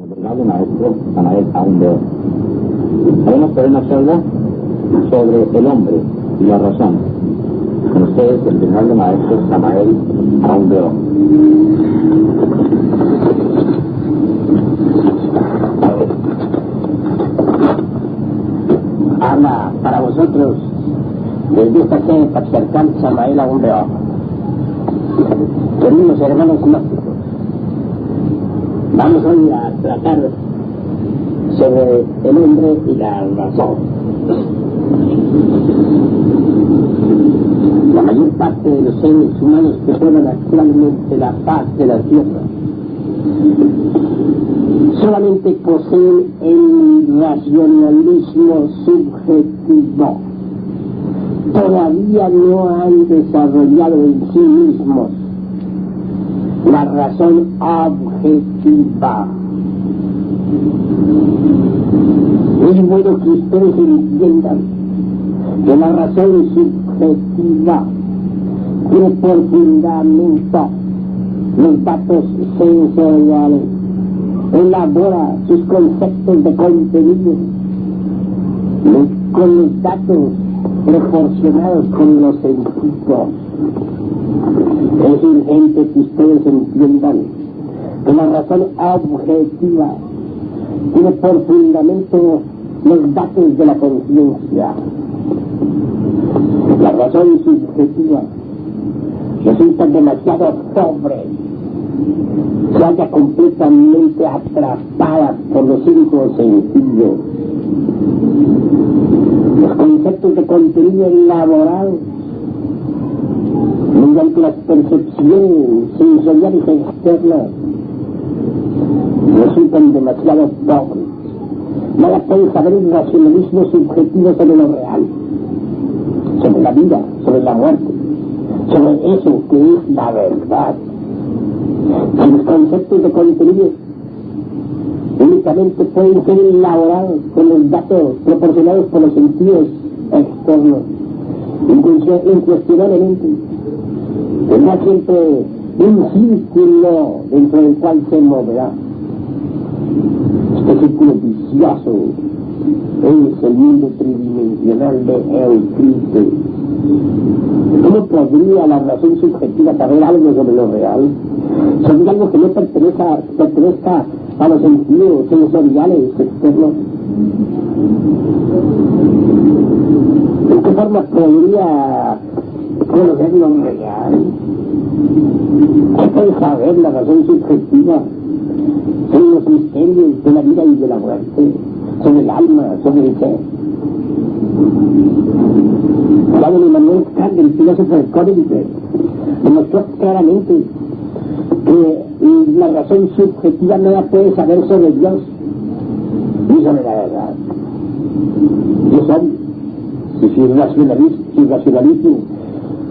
Obrigado, maestro Samael Aundeo. Vamos a tener una charla sobre el hombre y la razón. Con ustedes, el venerable maestro Samael Aundeo. Habla para vosotros del Dios que Patriarcal Samael Aundeo. Queridos hermanos gnósticos, vamos hoy a tratar sobre el hombre y la razón. La mayor parte de los seres humanos que forman actualmente la faz de la tierra solamente poseen el racionalismo subjetivo. Todavía no han desarrollado en sí mismos la razón objetiva. Es bueno que ustedes entiendan que la razón subjetiva tiene por fundamento los datos sensoriales, elabora sus conceptos de contenido con los datos proporcionados con los sentidos. Es urgente que ustedes entiendan que la razón objetiva tiene por fundamento los datos de la conciencia. La razón subjetiva resulta demasiado pobre, se halla completamente atrapada por los cinco sentidos. Los conceptos de contenido elaborado mediante las percepciones sensoriales externas resultan demasiado pobres. Nada puede saber el racionalismo subjetivo sobre lo real, sobre la vida, sobre la muerte, sobre eso que es la verdad. Si los conceptos de contenido únicamente pueden ser elaborados con los datos proporcionados por los sentidos externos, incuestionablemente tendrá siempre un círculo dentro del cual se moverá. Este círculo vicioso es el mundo tridimensional de Euclides. ¿Cómo podría la razón subjetiva saber algo sobre lo real? Sobre algo que no pertenezca a los sentidos sensoriales externos. ¿De qué forma podría conocer lo real? ¿Qué puede saber la razón subjetiva sobre los misterios de la vida y de la muerte, sobre el alma, sobre el ser? Pablo Immanuel Kant, el filósofo de Königsberg, demostró claramente que la razón subjetiva no la puede saber sobre Dios ni sobre la verdad. Dios hombre, si su racionalismo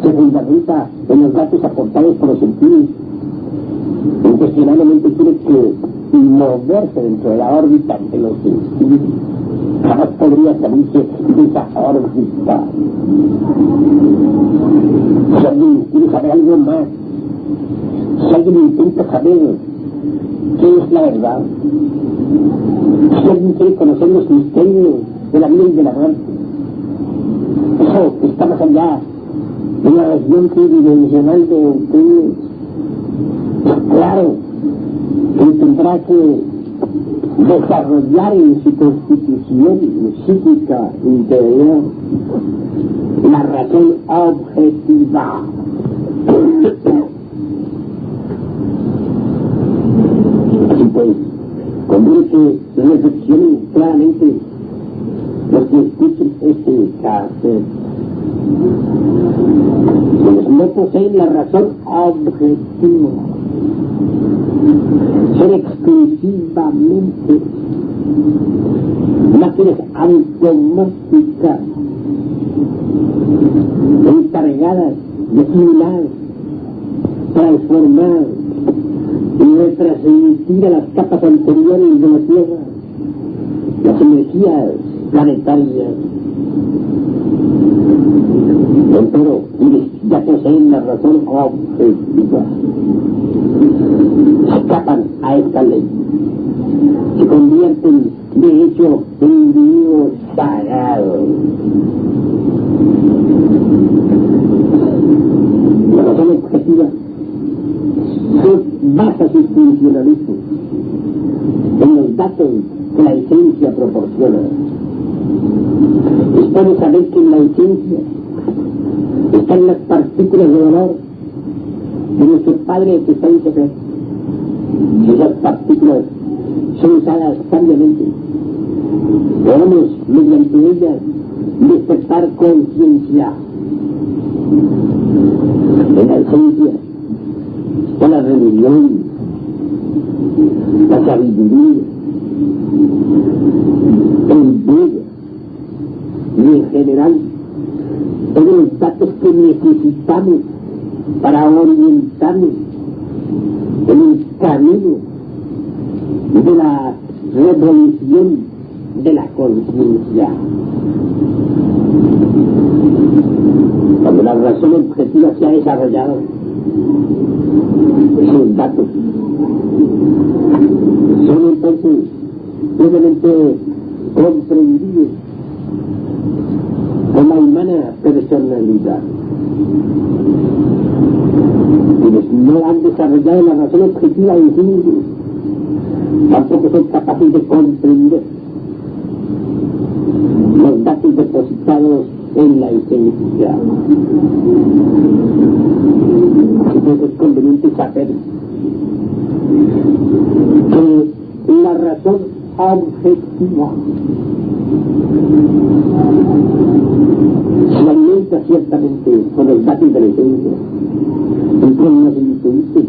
se fundamenta en los datos aportados por los sentidos, incuestionablemente tiene que moverse dentro de la órbita de los sentidos. Jamás podría salirse de esa órbita. Si alguien quiere saber algo más, si alguien intenta saber qué es la verdad, si alguien quiere conocer los misterios de la vida y de la muerte, eso está más allá de la región tridimensional de Euclides. Claro que tendrá que desarrollar en su constitución psíquica interior la razón objetiva. Así pues, conviene que reflexionen claramente los que escuchen este caso. Quienes no poseen la razón objetiva son exclusivamente máquinas automáticas encargadas de asimilar, transformar y retransmitir a las capas anteriores de la Tierra las energías planetarias. Pero ya poseen la razón objetiva, escapan a esta ley. desarrollado. La razón objetiva basa su funcionalismo en los datos que la esencia proporciona. Es para saber que en la esencia están las partículas de dolor de nuestro Padre que está en secreto. Si esas partículas son usadas sabiamente, podemos mediante ellas despertar conciencia. En la esencia está la religión, la sabiduría, el Buda y en general todos los datos que necesitamos para orientarnos en el camino de la revolución de la conciencia. Cuando la razón objetiva se ha desarrollado, sus datos son entonces plenamente comprendidos por la humana personalidad. Quienes no han desarrollado la razón objetiva en sí mismos tampoco son capaces de comprender los datos depositados en la esencia. Entonces es conveniente saber que la razón objetiva se alimenta ciertamente con los datos de la esencia y con los intuitos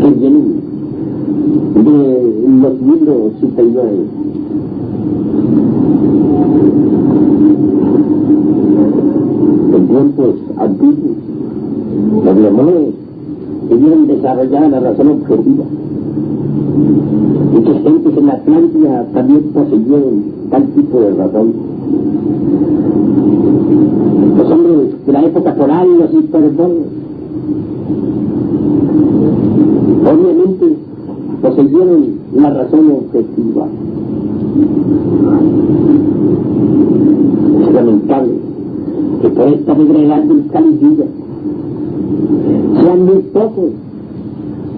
que vienen de los mundos superiores. En tiempos antiguos, los lemones debieron desarrollar la razón objetiva. Muchas gentes en la Atlántida también poseyeron tal tipo de razón. Los hombres de la época coral, los hiperbolos, obviamente poseyeron la razón objetiva. Es lamentable que por esta negra edad del Kali Yuga sean muy pocos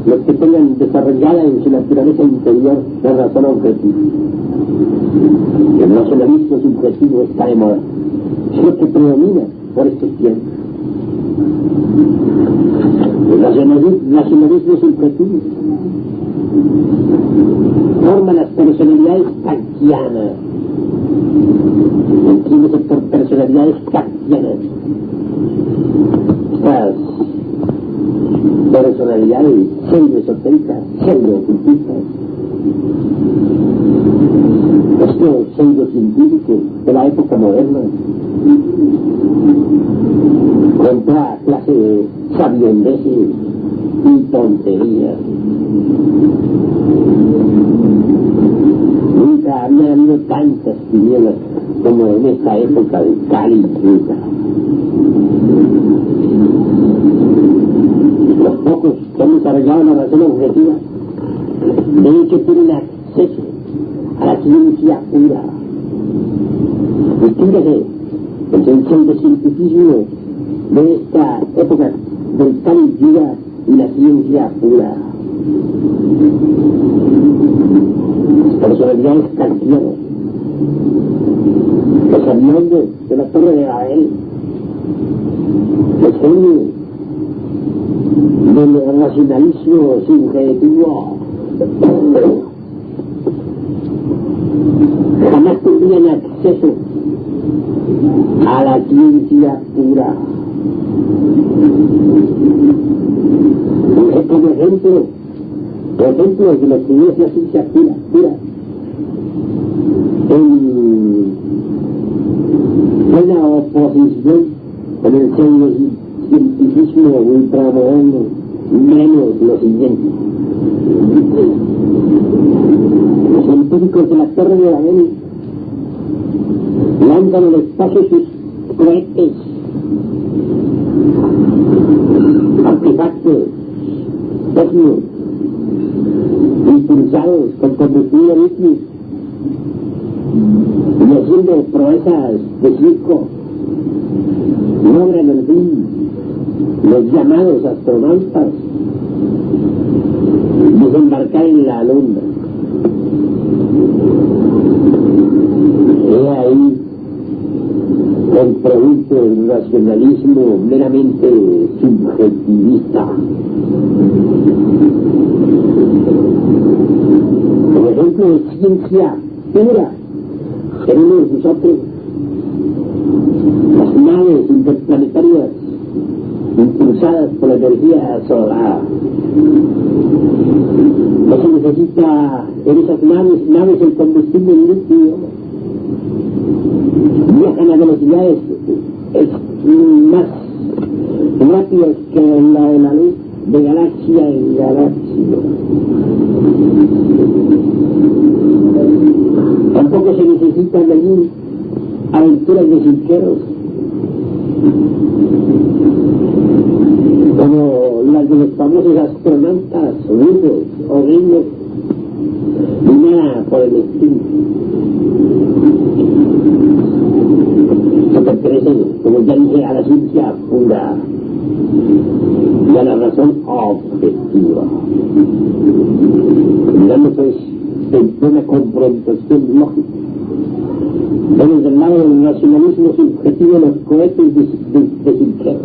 los que tengan desarrollada en su naturaleza interior la razón objetiva. El nacionalismo subjetivo está de moda, es lo que predomina por estos tiempos. El nacionalismo subjetivo forma las personalidades kantianas. Entiéndese por personalidades kantianas estas personalidades pseudo-esotéricas, pseudo-ocultistas, estos pseudo-científicos de la época moderna, con toda clase de sabiondeces y tonterías. Nunca había habido tantas tinieblas como en esta época de Kali Yuga. Los pocos que han desarrollado la razón objetiva, de hecho, tienen acceso a la ciencia pura. Distíngase el pseudocientificismo de esta época del Kali Yuga y la ciencia pura. Personalidades kantianas, los aviones de la Torre de Babel, los genios del nacionalismo subjetivo, jamás tendrían acceso a la ciencia pura. Como ejemplo de lo que es la ciencia pura, en plena oposición con el pseudocientificismo ultramoderno, menos lo siguiente. Los científicos de la Torre de Babel lanzan al espacio sus cohetes, artefactos técnicos impulsados con combustible líquido y haciendo proezas de circo, logran al fin los llamados astronautas desembarcar en la luna. He ahí el producto del racionalismo meramente subjetivista. Por ejemplo, de ciencia pura, tenemos nosotros las naves interplanetarias impulsadas por la energía solar. No se necesita en esas naves el combustible líquido. Viajan a velocidades más rápidas que la de la luz, de galaxia en galaxia. Tampoco se necesitan allí aventuras de cirqueros como las de los famosos astronautas rusos o gringos, ni nada por el estilo. Se pertenecen, como ya dije, a la ciencia pura y a la razón objetiva. Mirando pues en una confrontación lógica. Vemos del lado del nacionalismo subjetivo los cohetes de cirqueros.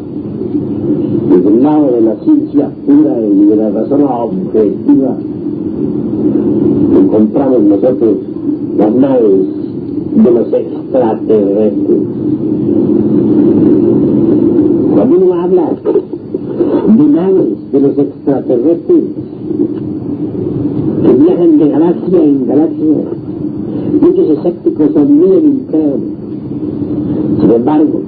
Desde el lado de la ciencia pura y de la razón objetiva encontramos nosotros las naves de los extraterrestres. Cuando uno habla de naves de los extraterrestres que viajan de galaxia en galaxia, muchos escépticos sonríen incrédulos. Sin embargo,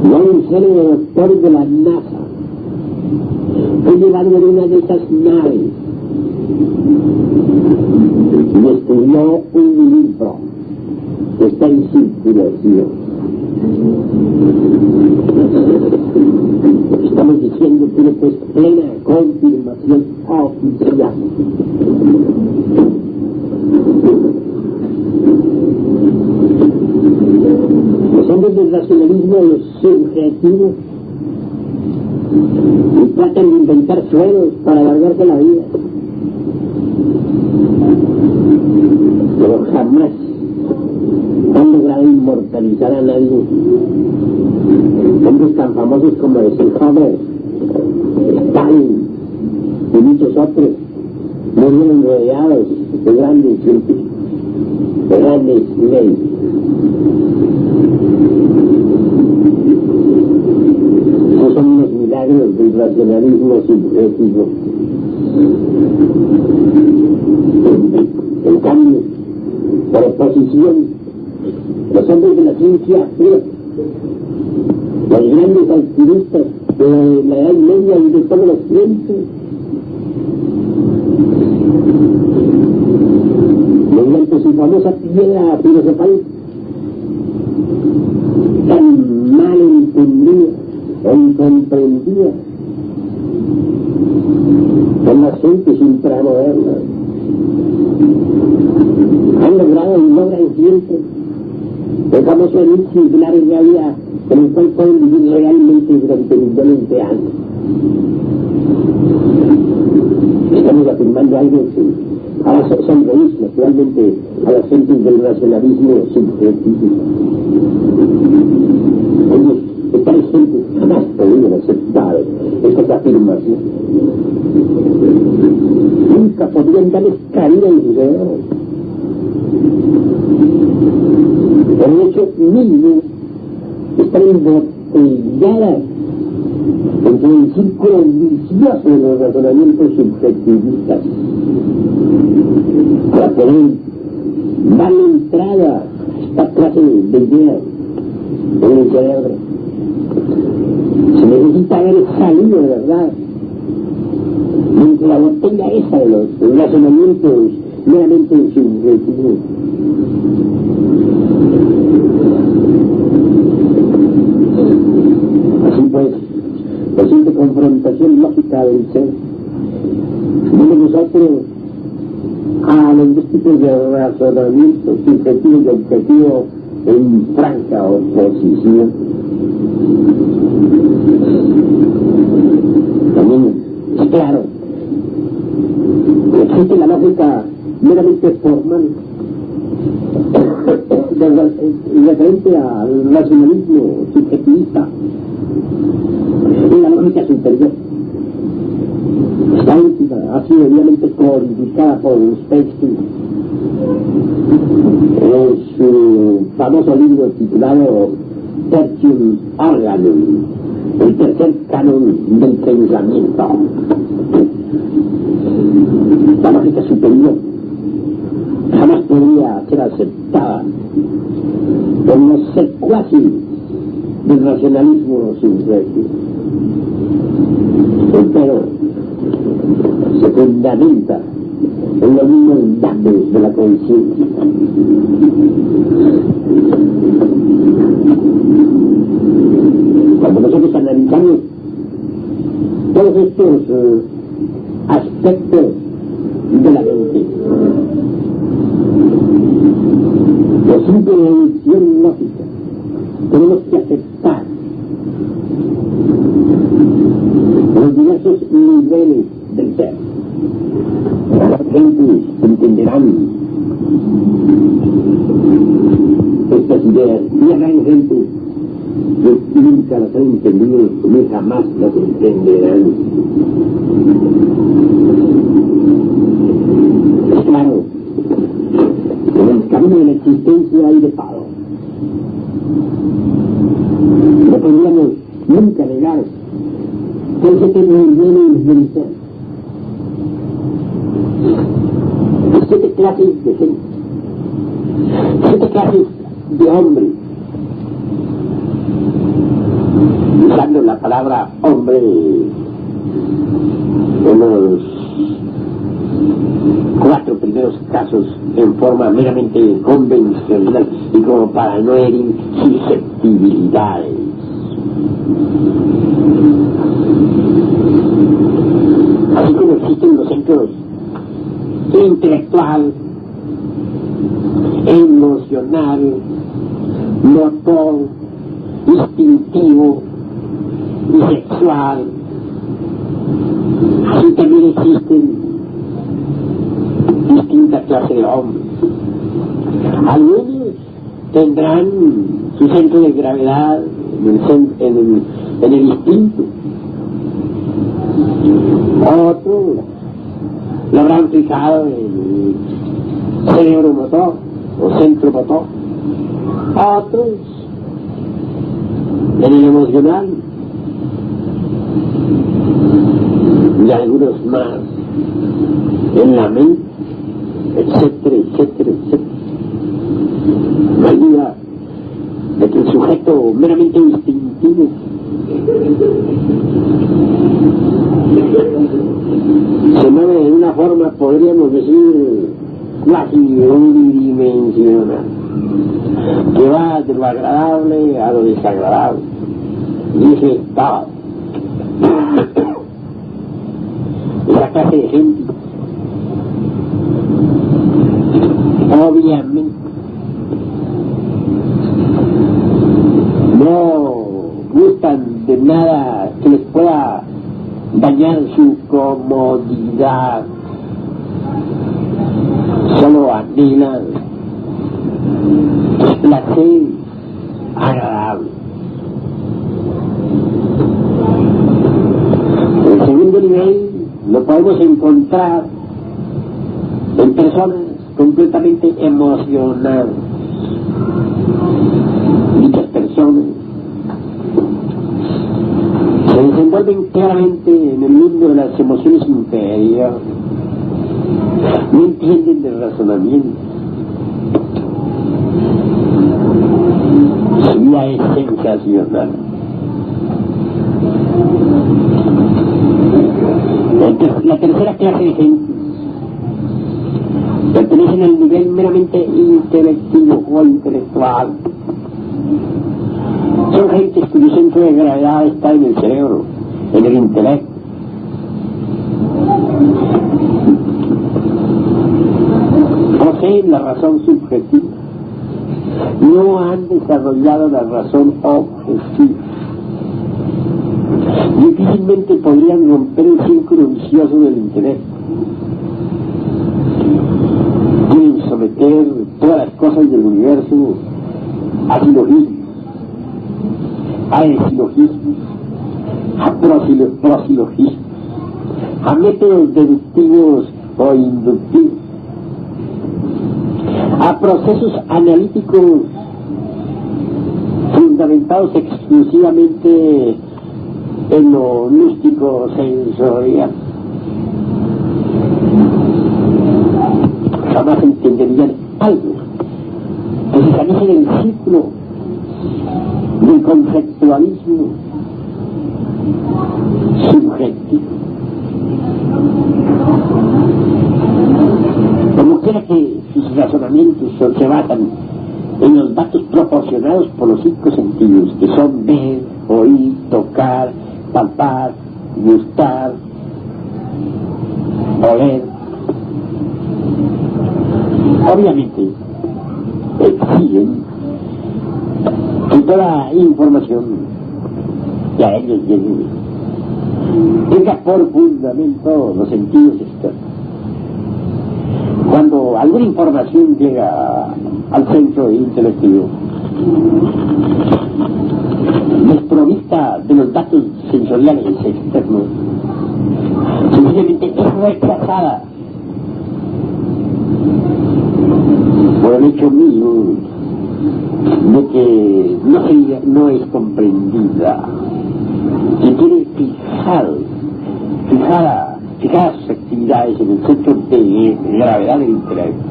no hay un célebre doctor de la NASA fue llevado en una de esas naves y escribió un libro que está en circulación. Estamos diciendo que esto es plena confirmación oficial. Los hombres del racionalismo subjetivo y tratan de inventar suelos para alargarse la vida, pero jamás han logrado inmortalizar a nadie. Hombres tan famosos como Eisenhower, Stalin y muchos otros murieron rodeados de grandes científicos, de grandes leyes. Esos son los milagros del racionalismo subjetivo. En cambio, por oposición, los hombres de la ciencia pura, los grandes alquimistas de la Edad Media y de todos los tiempos, mediante su famosa piedra filosofal tan mal entendida o incomprendida por las gentes ultramodernas, han logrado y logran siempre el famoso anuncio de la realidad con el cual pueden vivir realmente durante millones de años. Estamos afirmando algo que ahora sonreír naturalmente a las gentes del racionalismo subjetivo. Ellos, estas gentes jamás podrían aceptar estas afirmaciones. Nunca podrían darles cabida en su cerebro. Por el hecho mismo, están embotelladas entre el círculo vicioso de los razonamientos subjetivistas para poder darle entrada a esta clase de ideas en el cerebro. Se necesita haber salido de verdad de la botella esa de los razonamientos meramente subjetivos. Así pues, posible confrontación lógica del ser. Vemos nosotros a los son dos tipos de razonamiento, subjetivo y objetivo, en franca oposición. También es claro, existe la lógica meramente formal referente al racionalismo subjetivista y la lógica superior. Esta última ha sido obviamente codificada por Shakespeare en su famoso libro titulado Tertium Organum, el tercer canon del pensamiento. La lógica superior jamás podría ser aceptada por los secuaces del racionalismo subjetivo. Pero se fundamenta en los mismos datos de la conciencia. Cuando nosotros analizamos todos estos aspectos de la mente, por simple deducción lógica, tenemos que aceptar los diversos niveles del ser. Las gentes entenderán estas ideas y habrán gente que nunca las han entendido ni jamás las entenderán. Es claro, en el camino de la existencia hay de paro. No podríamos nunca negar que existen niveles del ser. 7 clases de gente, 7 clases de hombres. Usando la palabra hombre en los 4 primeros casos en forma meramente convencional y como para no herir susceptibilidades. Así como existen los centros intelectual, emocional, motor, instintivo y sexual, así también existen distintas clases de hombres. Algunos tendrán su centro de gravedad en el instinto, otros lo habrán fijado en el cerebro motor o centro motor, otros en el emocional y algunos más en la mente, etcétera, etcétera, etcétera. No hay duda de que el sujeto meramente instintivo se mueve de una forma, podríamos decir, casi unidimensional, que va de lo agradable a lo desagradable. Dice todo. Esa clase de gente, obviamente, no gustan de nada que les pueda dañar su comodidad, solo anhelan placer agradable. El segundo nivel lo podemos encontrar en personas completamente emocionadas. Dichas personas se desenvuelven claramente en el mundo de las emociones inferiores, no entienden del razonamiento. Su vida es sensacional. La tercera clase de gente pertenecen al nivel meramente intelectivo o intelectual. Son gentes cuyo centro de gravedad está en el cerebro, en el intelecto. poseen la razón subjetiva, no han desarrollado la razón objetiva. Difícilmente podrían romper el círculo vicioso del intelecto. Quieren someter todas las cosas del universo a silogismos, a esilogismos, a prosilogismos, a métodos deductivos o inductivos, a procesos analíticos fundamentados exclusivamente en lo místico sensorial. Jamás entenderían algo que se saliese del círculo del conceptualismo subjetivo. Como quiera que sus razonamientos se basan en los datos proporcionados por los 5 sentidos, que son ver, oír, tocar, palpar, gustar, oler. Obviamente exigen que toda información que a ellos llegue tenga por fundamento los sentidos externos. Cuando alguna información llega al centro intelectivo desprovista de los datos sensoriales externos, sencillamente es rechazada por el hecho mío de que no es comprendida, y tiene fijadas sus actividades en el centro de gravedad del intelecto.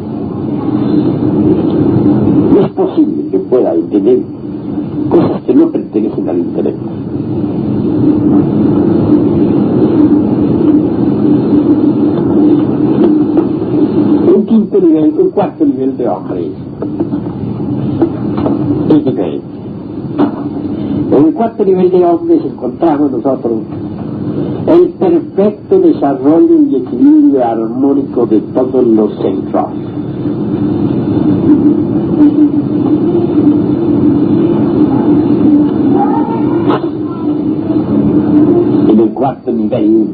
No es posible que pueda entender cosas que no pertenecen al intelecto. Un cuarto nivel de hombres es diferente. En el cuarto nivel de hombres encontramos nosotros el perfecto desarrollo y equilibrio armónico de todos los centros. En el cuarto nivel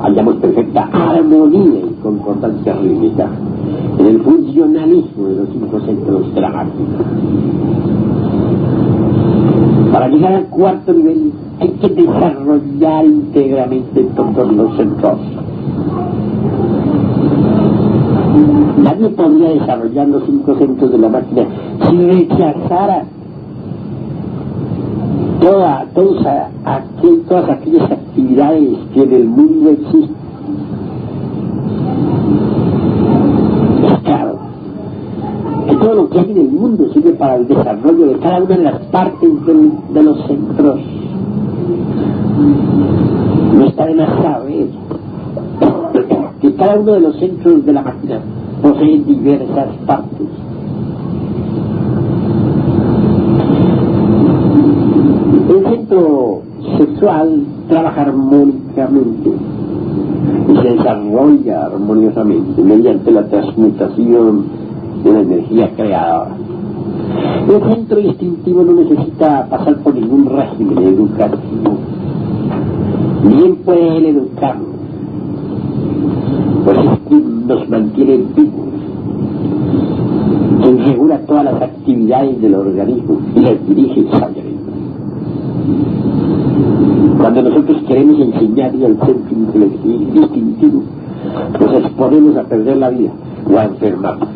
hallamos perfecta armonía y concordancia rítmica en el funcionalismo de los 5 centros de la máquina. Para llegar al cuarto nivel hay que desarrollar íntegramente todos los centros. Nadie podría desarrollar los 5 centros de la máquina si rechazara todas aquellas actividades que en el mundo existen. Es claro que todo lo que hay en el mundo sirve para el desarrollo de cada una de las partes de los centros. No está de más saber que cada uno de los centros de la máquina posee diversas partes. El centro sexual trabaja armónicamente y se desarrolla armoniosamente mediante la transmutación de la energía creadora. El centro instintivo no necesita pasar por ningún régimen educativo. Bien puede él educarnos, pues es quien nos mantiene vivos, quien regula todas las actividades del organismo y las dirige sabiamente. Cuando nosotros queremos enseñarle al centro instintivo, nos exponemos a perder la vida o a enfermarnos.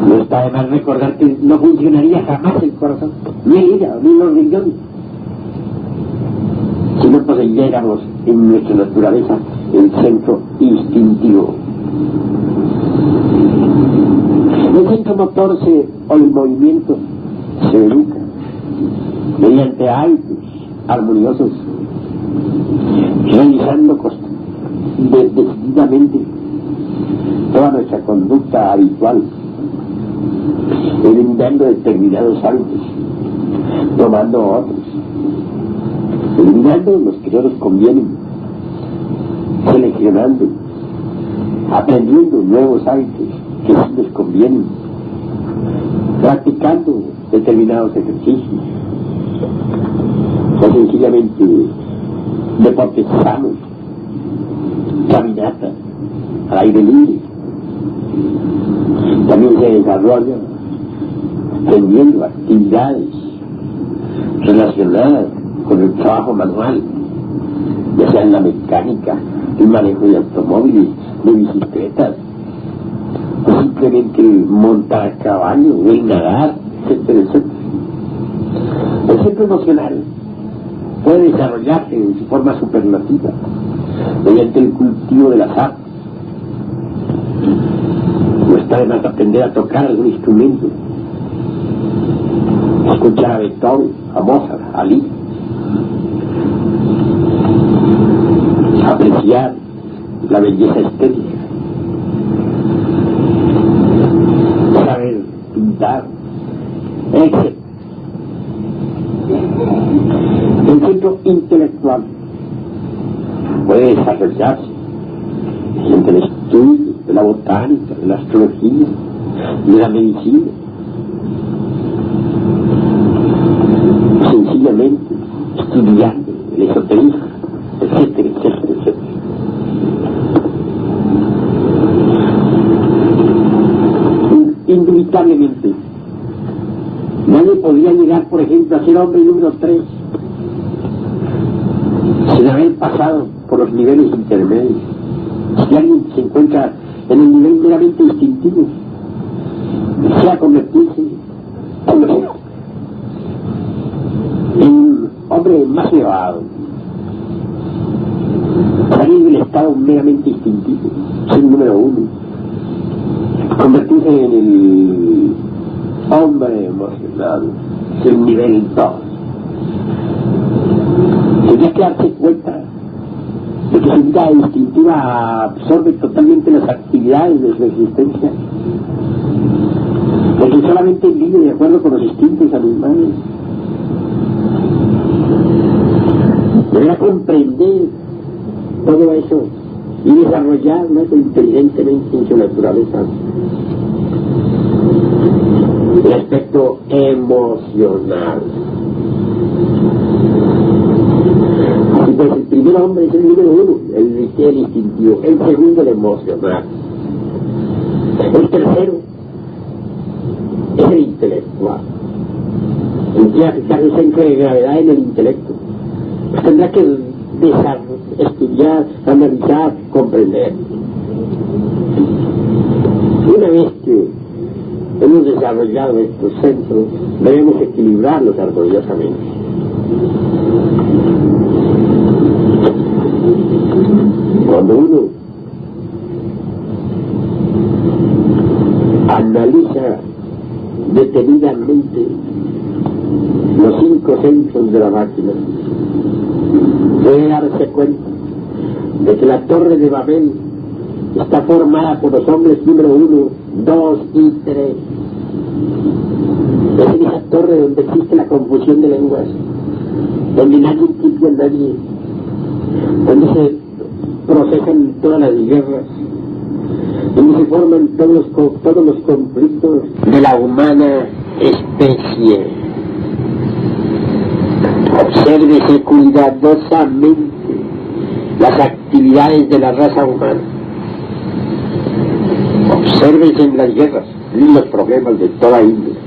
No está de más recordar que no funcionaría jamás el corazón, ni el hígado, ni los riñones, si no poseyéramos en nuestra naturaleza el centro instintivo. El centro motor o el movimiento se educa mediante hábitos armoniosos, realizando decididamente toda nuestra conducta habitual, eliminando determinados hábitos, tomando otros, eliminando los que no nos convienen, reflexionando, aprendiendo nuevos hábitos que sí les convienen, practicando determinados ejercicios, o sencillamente deportes sanos, caminata al aire libre. También se desarrolla teniendo actividades relacionadas con el trabajo manual, ya sea en la mecánica, el manejo de automóviles, de bicicletas, o simplemente montar a caballo, o el nadar, etcétera, etcétera. El centro emocional puede desarrollarse en su forma superlativa mediante el cultivo del azar. No está de más aprender a tocar algún instrumento, escuchar a Beethoven, a Mozart, a Liszt, apreciar la belleza estética, saber pintar, etc. El centro intelectual puede desarrollarse mediante el estudio de la botánica, de la astrología, de la medicina, sencillamente estudiando el esoterismo, etcétera, etcétera, etcétera. Indubitablemente, nadie podría llegar, por ejemplo, a ser hombre número 3 sin haber pasado por los niveles intermedios. Si alguien se encuentra en el nivel meramente instintivo, sea convertirse en un hombre más elevado, salir del estado meramente instintivo, ser el número 1, convertirse en el hombre emocional, ser el nivel 2. Tendría que darse cuenta de que su vida instintiva absorbe totalmente las actividades de su existencia, porque solamente vive de acuerdo con los instintos animales. Deberá comprender todo eso y desarrollarlo inteligentemente en su naturaleza. El aspecto emocional. Y pues el primer hombre es el número 1, el instintivo, el segundo el emocional, el tercero es el intelectual. Tendrá que fijar el centro de gravedad en el intelecto, pues tendrá que estudiar, analizar, comprender. Una vez que hemos desarrollado estos centros, debemos equilibrarlos armoniosamente. Cuando uno analiza detenidamente los 5 centros de la máquina, puede darse cuenta de que la Torre de Babel está formada por los hombres número 1, 2 y 3. Es en esa torre donde existe la confusión de lenguas, donde nadie entiende a nadie, donde se procesan todas las guerras, donde se forman todos los conflictos de la humana especie. Obsérvese cuidadosamente las actividades de la raza humana. Obsérvese en las guerras y los problemas de toda índole.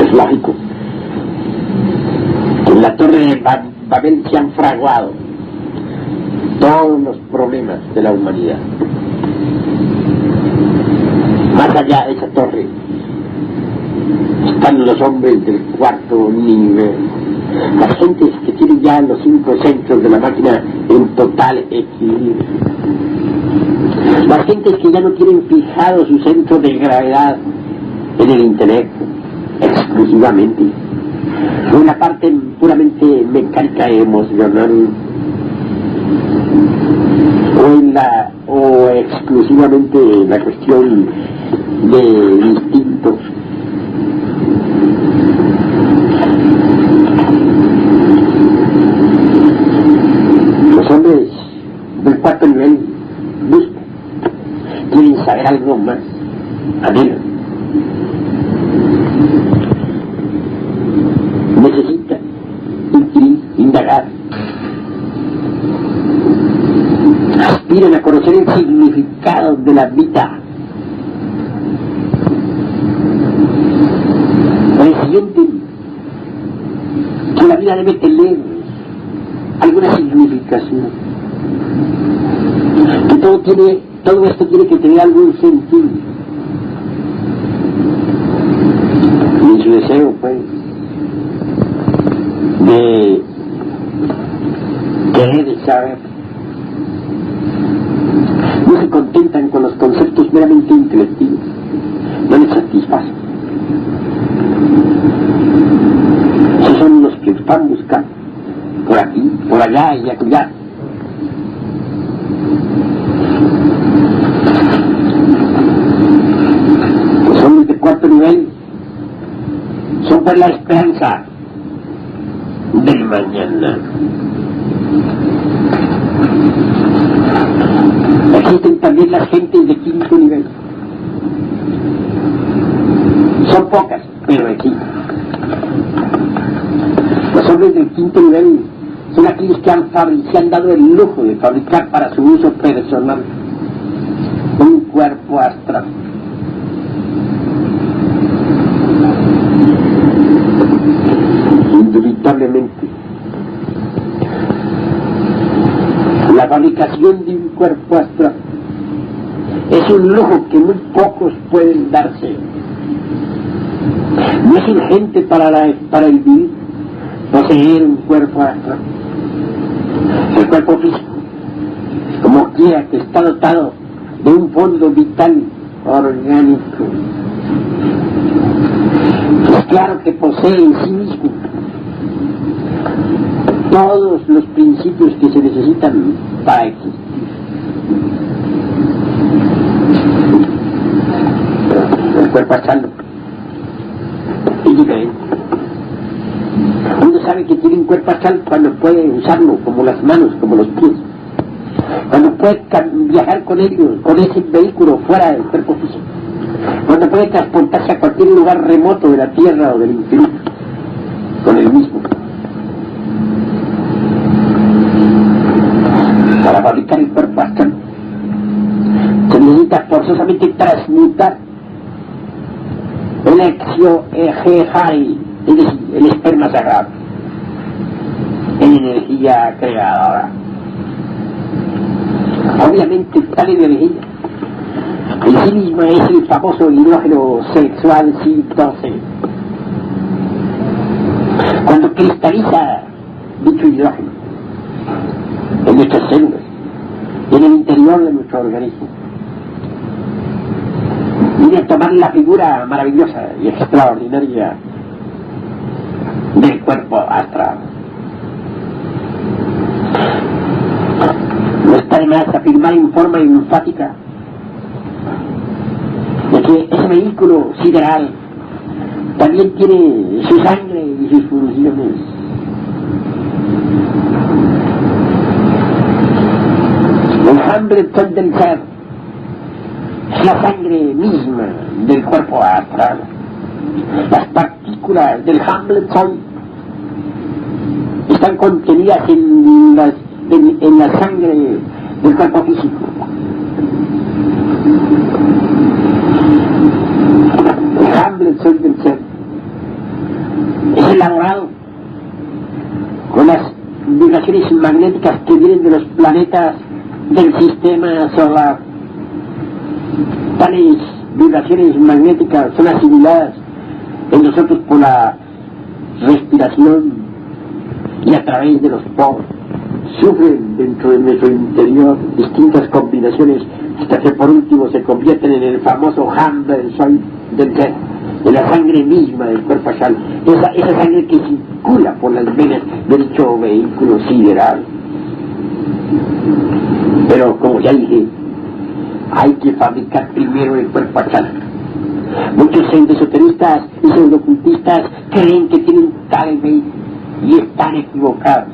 Es lógico que en la Torre de Babel se han fraguado todos los problemas de la humanidad. Más allá de esa torre están los hombres del 4º nivel, las gentes que tienen ya los 5 centros de la máquina en total equilibrio, las gentes que ya no tienen fijado su centro de gravedad en el intelecto exclusivamente, o en la parte puramente mecánica y emocional, o exclusivamente en la cuestión de instintos. Los hombres cuarto nivel busca, quieren saber algo más, anhelan, necesitan inquirir, indagar, aspiran a conocer el significado de la vida. Sienten que la vida debe tener alguna significación, que todo esto tiene que tener algún sentido. Y su deseo, pues, de querer saber, no se contentan con los conceptos meramente intelectivos, no les satisfacen. Esos son los que están buscando por aquí, por allá y acullá. Los hombres de cuarto nivel son por la esperanza del mañana. Existen también las gentes de quinto nivel. Son pocas, pero existen. Los hombres del quinto nivel son aquellos que han dado el lujo de fabricar para su uso personal un cuerpo astral. Indubitablemente, la fabricación de un cuerpo astral es un lujo que muy pocos pueden darse. No es urgente para el vivir poseer un cuerpo astral. El cuerpo físico, como quiera que está dotado de un fondo vital orgánico, es claro que posee en sí mismo todos los principios que se necesitan para existir. El cuerpo astral es diferente. Uno sabe que tiene un cuerpo astral cuando puede usarlo, como las manos, como los pies, cuando puede viajar con ellos, con ese vehículo fuera del cuerpo físico, cuando puede transportarse a cualquier lugar remoto de la tierra o del infinito con el mismo. Para fabricar el cuerpo astral se necesita forzosamente transmutar el exio-ejehai, es decir, el esperma sagrado, en energía creadora. Obviamente tal energía en sí misma es el famoso hidrógeno sexual C12. Cuando cristaliza dicho hidrógeno en nuestras células y en el interior de nuestro organismo, viene a tomar la figura maravillosa y extraordinaria del cuerpo astral. No está de más afirmar en forma enfática de que ese vehículo sideral también tiene su sangre y sus funciones. El Hamlet del ser es la sangre misma del cuerpo astral. Las partículas del Hamlet están contenidas en la sangre del cuerpo físico. El Hamlet del ser es elaborado con las vibraciones magnéticas que vienen de los planetas del sistema solar. Tales vibraciones magnéticas son asimiladas en nosotros por la respiración y a través de los poros. Sufren dentro de nuestro interior distintas combinaciones hasta que por último se convierten en el famoso Hamlet del ser, de la sangre misma del cuerpo astral, esa sangre que circula por las venas de dicho vehículo sideral. Pero como ya dije, hay que fabricar primero el cuerpo astral. Muchos esoteristas y pseudocultistas creen que tienen tal vehículo y están equivocados.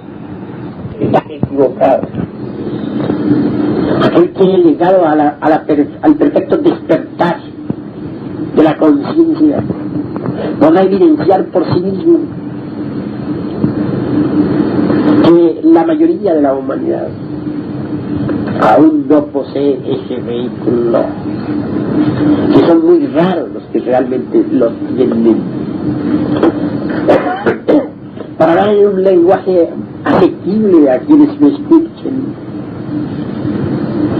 aquel que ha llegado al perfecto despertar de la conciencia, podrá evidenciar por sí mismo que la mayoría de la humanidad aún no posee ese vehículo, que son muy raros los que realmente lo tienen. Para hablar en un lenguaje asequible a quienes me escuchen,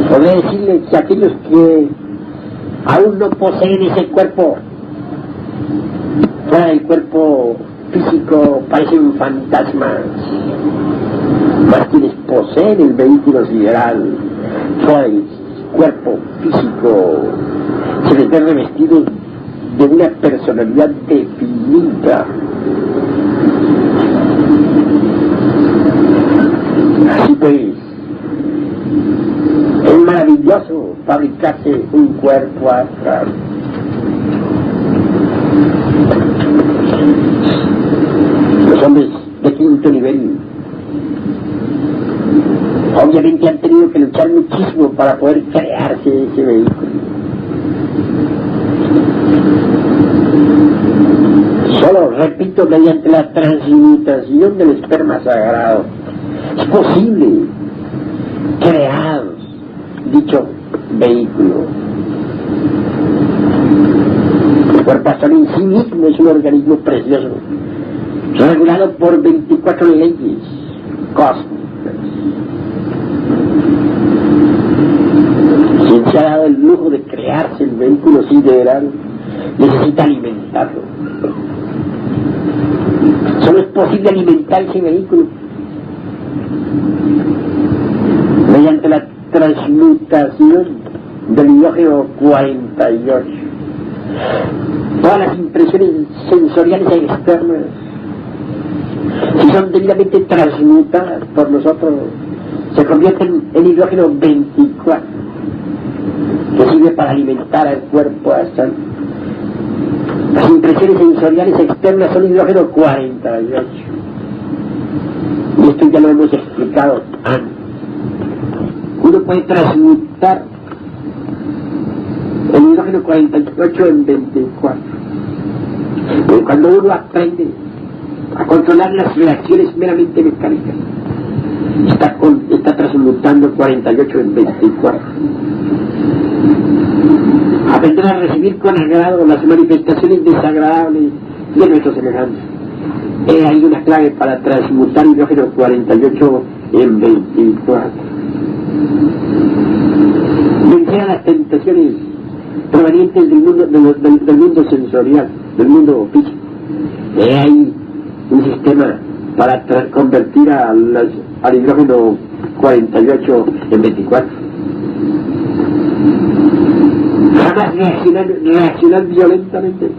podría decirles que aquellos que aún no poseen ese cuerpo, fuera del cuerpo físico, parecen fantasmas, mas quienes poseen el vehículo sideral, fuera del cuerpo físico, se les ve revestidos de una personalidad definida. Así pues, es maravilloso fabricarse un cuerpo astral. Los hombres de quinto nivel obviamente han tenido que luchar muchísimo para poder crearse ese vehículo. Solo, repito, mediante la transmutación del esperma sagrado es posible crear dicho vehículo. El cuerpo astral en sí mismo es un organismo precioso, regulado por 24 leyes cósmicas. Quien se ha dado el lujo de crearse el vehículo sideral necesita alimentarlo. Solo es posible alimentar ese vehículo mediante la transmutación del hidrógeno 48. Todas las impresiones sensoriales externas, si son debidamente transmutadas por nosotros, se convierten en hidrógeno 24, que sirve para alimentar al cuerpo astral. Las impresiones sensoriales externas son hidrógeno 48. Y esto ya lo hemos explicado antes. Uno puede transmutar el hidrógeno 48 en 24. Pero cuando uno aprende a controlar las reacciones meramente mecánicas, está transmutando 48 en 24. Aprender a recibir con agrado las manifestaciones desagradables de nuestros semejantes. Hay una clave para transmutar hidrógeno 48 en 24. Vencer a las tentaciones provenientes del mundo sensorial, del mundo físico. Hay un sistema para convertir al hidrógeno 48 en 24. Jamás reaccionar violentamente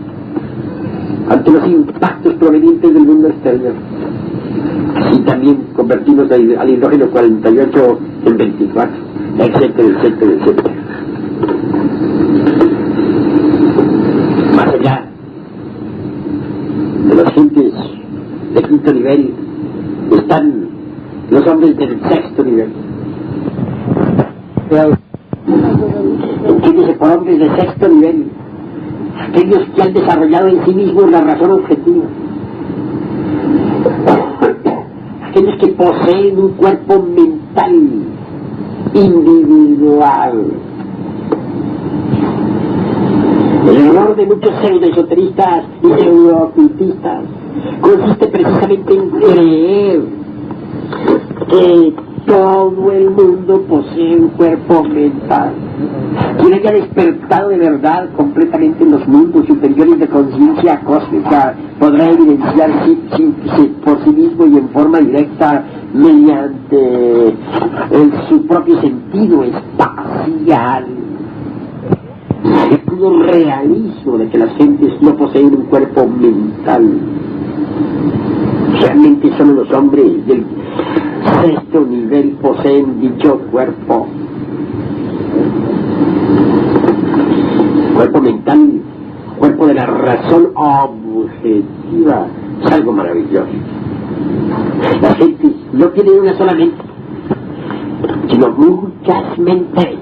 ante los impactos provenientes del mundo exterior. Así también convertimos al hidrógeno 48 en 24, etcétera, etcétera, etcétera. Más allá de los gentes de quinto nivel están los hombres del sexto nivel. Entiéndese por hombres de sexto nivel, aquellos que han desarrollado en sí mismos la razón objetiva, aquellos que poseen un cuerpo mental individual. El error de muchos pseudoesoteristas y pseudo-ocultistas consiste precisamente en creer que todo el mundo posee un cuerpo mental. Quien haya despertado de verdad completamente en los mundos superiores de conciencia cósmica podrá evidenciar por sí mismo y en forma directa mediante su propio sentido espacial el puro realismo de que las gentes no poseen un cuerpo mental. Realmente solo los hombres del sexto nivel poseen dicho cuerpo. Cuerpo mental, cuerpo de la razón objetiva, es algo maravilloso. La gente no tiene una sola mente, sino muchas mentes.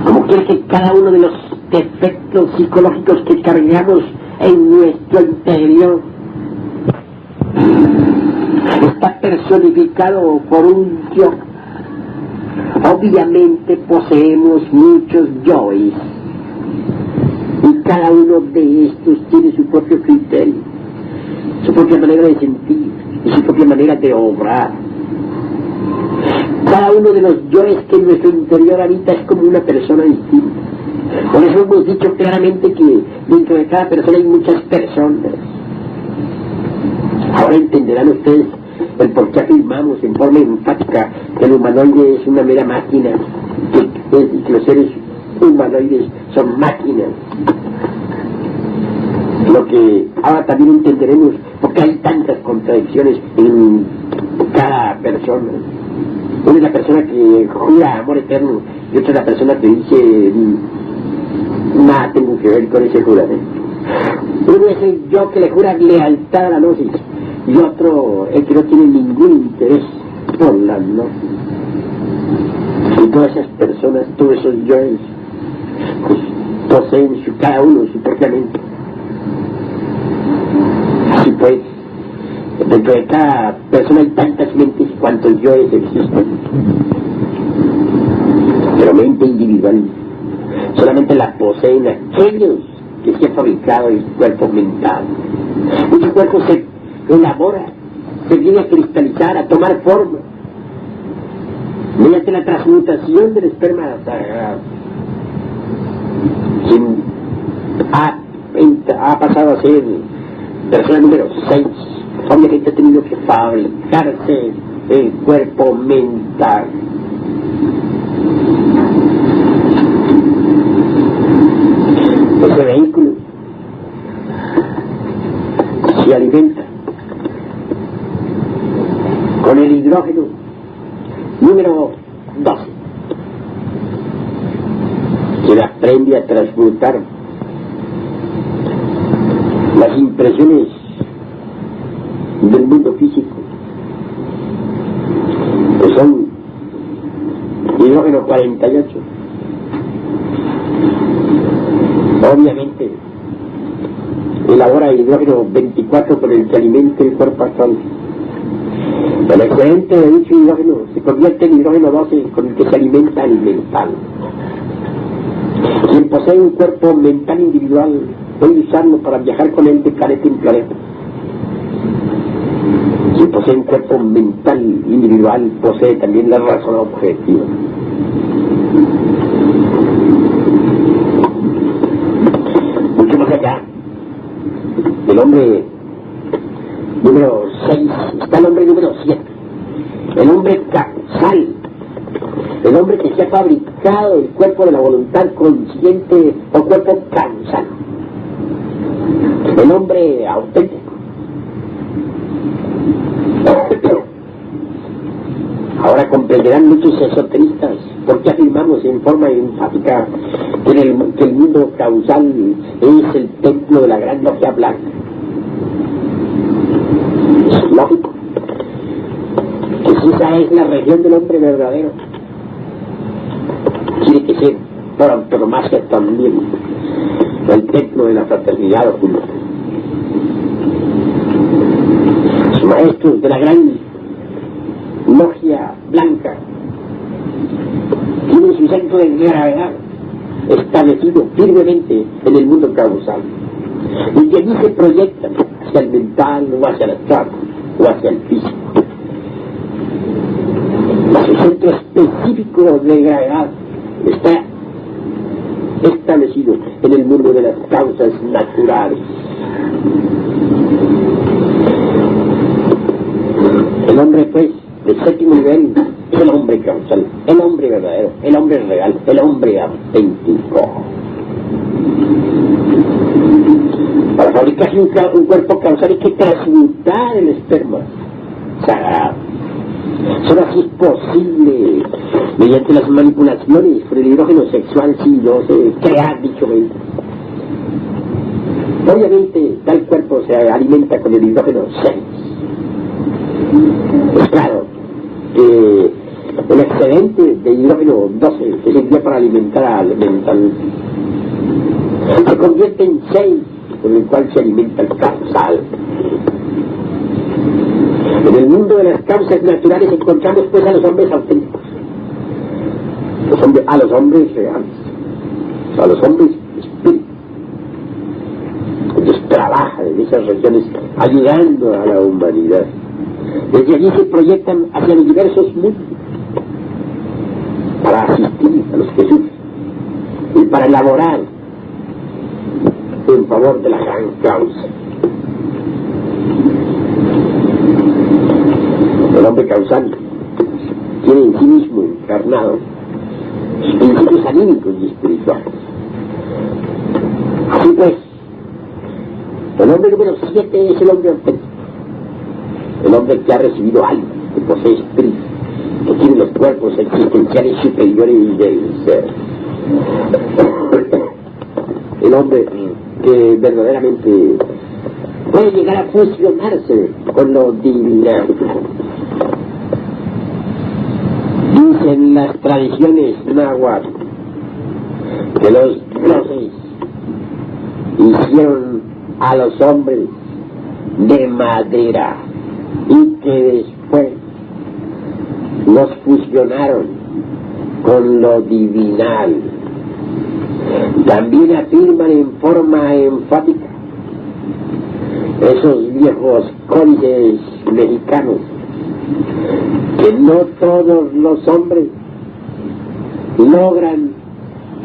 Como quiere que cada uno de los defectos psicológicos que cargamos en nuestro interior está personificado por un yo. Obviamente poseemos muchos yoes y cada uno de estos tiene su propio criterio, su propia manera de sentir y su propia manera de obrar. Cada uno de los yoes que en nuestro interior habita es como una persona distinta. Por eso hemos dicho claramente que dentro de cada persona hay muchas personas. Ahora entenderán ustedes el por qué afirmamos en forma enfática que el humanoide es una mera máquina, que los seres humanoides son máquinas. Lo que ahora también entenderemos por qué hay tantas contradicciones en cada persona. Una es la persona que jura amor eterno y otra es la persona que dice nada tengo que ver con ese juramento. Uno es el yo que le jura lealtad a la gnosis y otro el que no tiene ningún interés por la gnosis. Y todas esas personas, todos esos yoes, pues poseen cada uno su propia mente. Así pues, dentro de cada persona hay tantas mentes cuantos yoes existen. Pero mente individual solamente la poseen aquellos que se ha fabricado el cuerpo mental. Mucho cuerpo se elabora, se viene a cristalizar, a tomar forma mediante la transmutación del esperma sagrado. Quien ha pasado a ser persona número 6, obviamente ha tenido que fabricarse el cuerpo mental. Ese vehículo se alimenta con el hidrógeno número 12, que aprende a transmutar las impresiones del mundo físico, que son hidrógeno 48. Obviamente elabora hidrógeno 24 con el que alimenta el cuerpo astral. El excedente de dicho hidrógeno se convierte en hidrógeno 12 con el que se alimenta el mental. Quien posee un cuerpo mental individual puede usarlo para viajar con él de planeta en planeta. Quien posee un cuerpo mental individual posee también la razón objetiva. Mucho más allá, el hombre número 6, está el hombre número 7, el hombre causal, el hombre que se ha fabricado el cuerpo de la voluntad consciente o cuerpo causal, el hombre auténtico. Ahora comprenderán muchos esoteristas por qué afirmamos en forma enfática que el mundo causal es el templo de la gran logia blanca. Es lógico que si esa es la región del hombre verdadero, tiene que ser por antonomasia también el templo de la fraternidad oculta. Los maestros de la gran logia blanca tienen su centro de gravedad establecido firmemente en el mundo causal, y que allí se proyectan hacia el mental o hacia el astral o hacia el físico. Su centro específico de gravedad está establecido en el mundo de las causas naturales. El hombre, pues, del séptimo nivel es el hombre causal, el hombre verdadero, el hombre real, el hombre auténtico. Para fabricarse un cuerpo causal hay que transmutar el esperma sagrado. Solo así es posible, mediante las manipulaciones por el hidrógeno sexual, si no se crea dicho mente. Obviamente, tal cuerpo se alimenta con el hidrógeno 6. Es claro que El excedente de hidrógeno 12 que se envía para alimentar al mental se convierte en 6, con el cual se alimenta el causal. En el mundo de las causas naturales encontramos pues a los hombres auténticos, a los hombres reales, a los hombres espíritus. Ellos trabajan en esas regiones ayudando a la humanidad. Desde allí se proyectan hacia los diversos mundos para asistir a los que sufren y para elaborar en favor de la gran causa. El hombre causal tiene en sí mismo encarnado principios anímicos y espirituales. Así pues, el hombre número 7 es el hombre auténtico, el hombre que ha recibido alma, que posee espíritu, que tiene los cuerpos existenciales superiores del ser. El hombre que verdaderamente puede llegar a fusionarse con lo divinal. Dicen las tradiciones náhuatl que los dioses hicieron a los hombres de madera y que después los fusionaron con lo divinal. También afirman en forma enfática esos viejos códices mexicanos que no todos los hombres logran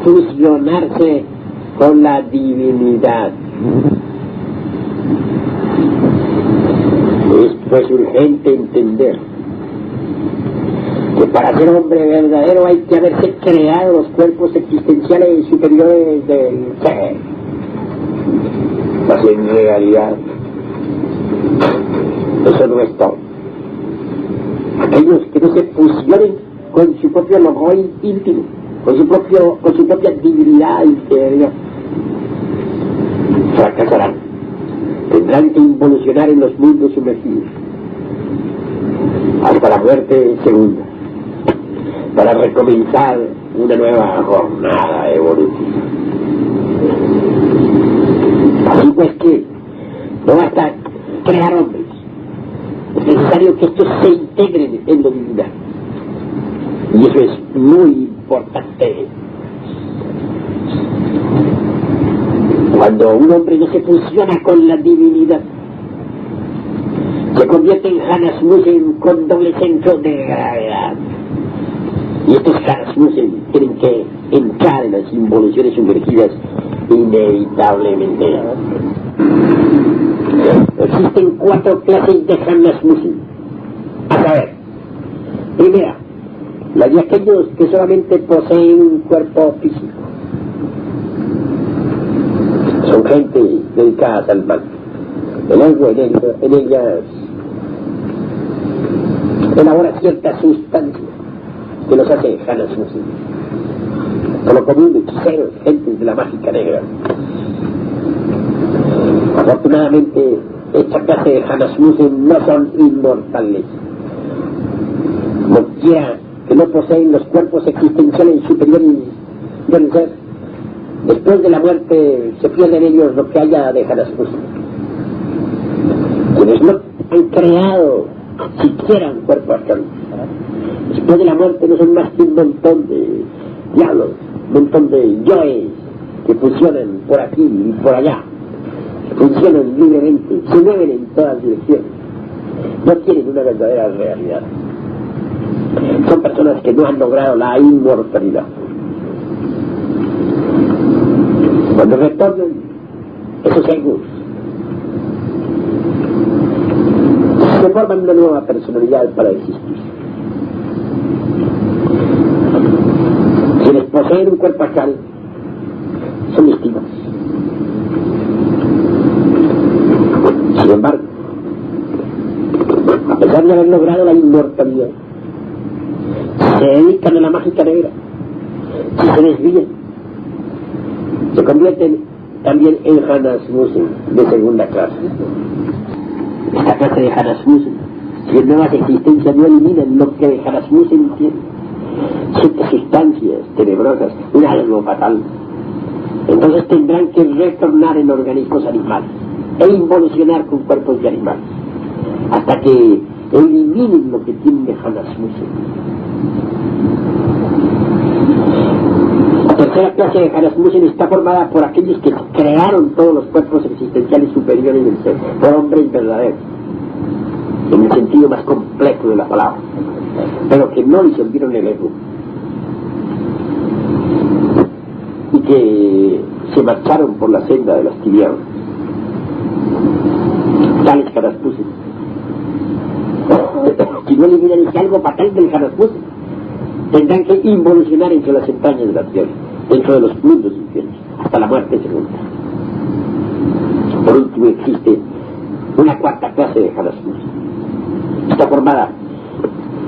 fusionarse con la divinidad. Esto es urgente entender que para ser hombre verdadero hay que haberse creado los cuerpos existenciales superiores del ser. Mas en realidad eso no es todo. Aquellos que no se fusionen con su propio logo íntimo, con su propia divinidad interior, fracasarán. Tendrán que involucionar en los mundos sumergidos hasta la muerte segunda, para recomenzar una nueva jornada evolutiva. Así pues que no basta crear hombres, es necesario que estos se integren en lo divinal. Y eso es muy importante. Cuando un hombre no se fusiona con la divinidad, se convierte en Hanasmussen con doble centro de gravedad. Y estos Hanasmussen tienen que entrar en las involuciones sumergidas inevitablemente. Existen 4 clases de Hanasmussen. A saber, primera, la de aquellos que solamente poseen un cuerpo físico. Son gente dedicadas al mal. El ego en ellas elabora cierta sustancia que los hace Hanasmussen. Por lo común, hechiceros, gentes de la mágica negra. Afortunadamente, esta clase de Hanasmussen no son inmortales. Como quiera que no poseen los cuerpos existenciales superiores del ser, después de la muerte se pierden ellos lo que haya de Hanasmussen. Quienes no han creado siquiera un cuerpo astral, después de la muerte no son más que un montón de diablos, un montón de yoes que funcionan por aquí y por allá, funcionan libremente, se mueven en todas direcciones, no tienen una verdadera realidad. Son personas que no han logrado la inmortalidad. Cuando retornan esos egos, se forman una nueva personalidad para existir. Quienes poseen un cuerpo astral son distintos. Sin embargo, a pesar de haber logrado la inmortalidad, se dedican a la mágica negra. Si se desvían, se convierten también en Hanasmussen de segunda clase. Esta clase de Hanasmussen, si en nuevas existencias no eliminan lo que Hanasmussen tiene, siete sustancias tenebrosas, un algo fatal. Entonces tendrán que retornar en organismos animales e involucionar con cuerpos de animales hasta que eliminen lo que tienen de Hanasmussen. La tercera clase de Hanasmussen está formada por aquellos que crearon todos los cuerpos existenciales superiores del ser, por hombres verdaderos, en el sentido más completo de la palabra, pero que no disolvieron el ego y que se marcharon por la senda de las tinieblas. Tales Hanasmussen, si no eliminan ese algo fatal del Hanasmussen, tendrán que involucionar entre las entrañas de la tierra, dentro de los mundos infiernos, hasta la muerte segunda. Por último, existe una cuarta clase de Hanasmussen. Está formada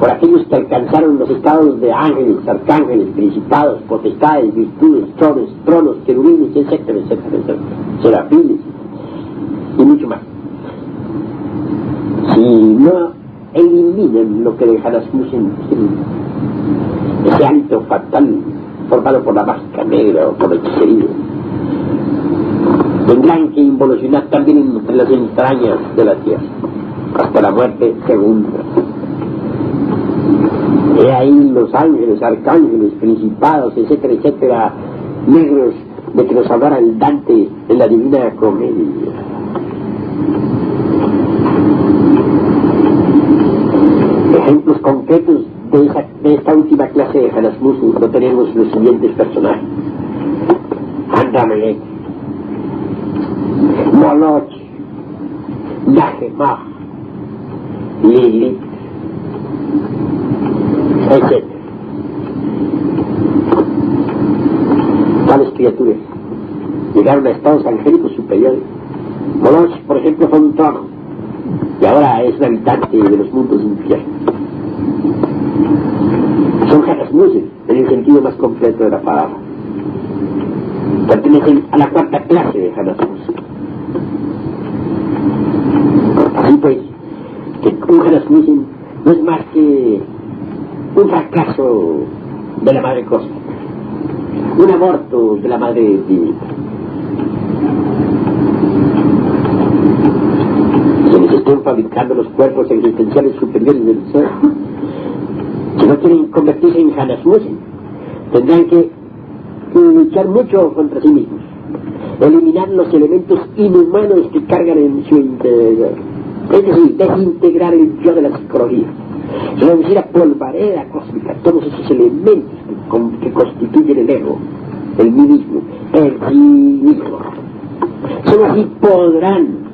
por aquellos que alcanzaron los estados de ángeles, arcángeles, principados, potestades, virtudes, tronos, querubines, etcétera, etcétera, etcétera, serafines y mucho más. Si no eliminan lo que de Hanasmussen, ese hábito fatal formado por la mágica negra o por la hechicería, tendrán que involucionar también entre las entrañas de la tierra hasta la muerte segunda. He ahí los ángeles, arcángeles, principados, etcétera, etcétera, negros, de que nos hablara el Dante en la Divina Comedia. Ejemplos concretos de esta última clase de Hanasmussen lo tenemos los siguientes personajes: Andamelech, Moloch, Nahemah, Lilith, etc. Tales criaturas llegaron a estados angélicos superiores. Moloch, por ejemplo, fue un trono y ahora es un habitante de los mundos infiernos. Son Hanasmussen en el sentido más completo de la palabra. Pertenecen a la cuarta clase de Hanasmussen. Así pues, que un Hanasmussen no es más que un fracaso de la madre cósmica, un aborto de la madre divina. Se les están fabricando los cuerpos existenciales superiores del ser. Si no quieren convertirse en Hanasmussen, tendrán que luchar mucho contra sí mismos, eliminar los elementos inhumanos que cargan en su interior, es decir, desintegrar el yo de la psicología, reducir a polvareda cósmica todos esos elementos que constituyen el ego, el mí mismo, el sí mismo. Solo así podrán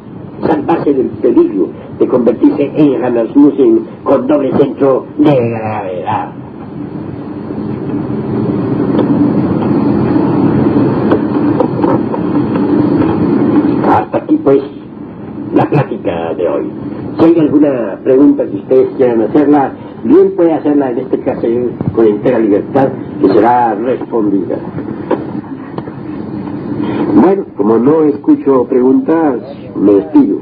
salvarse del peligro de convertirse en Hanasmussen con doble centro de gravedad. Hasta aquí pues la plática de hoy. Si hay alguna pregunta que ustedes quieran hacerla, bien puede hacerla en este caso con entera libertad, que será respondida. Bueno, como no escucho preguntas, me despido.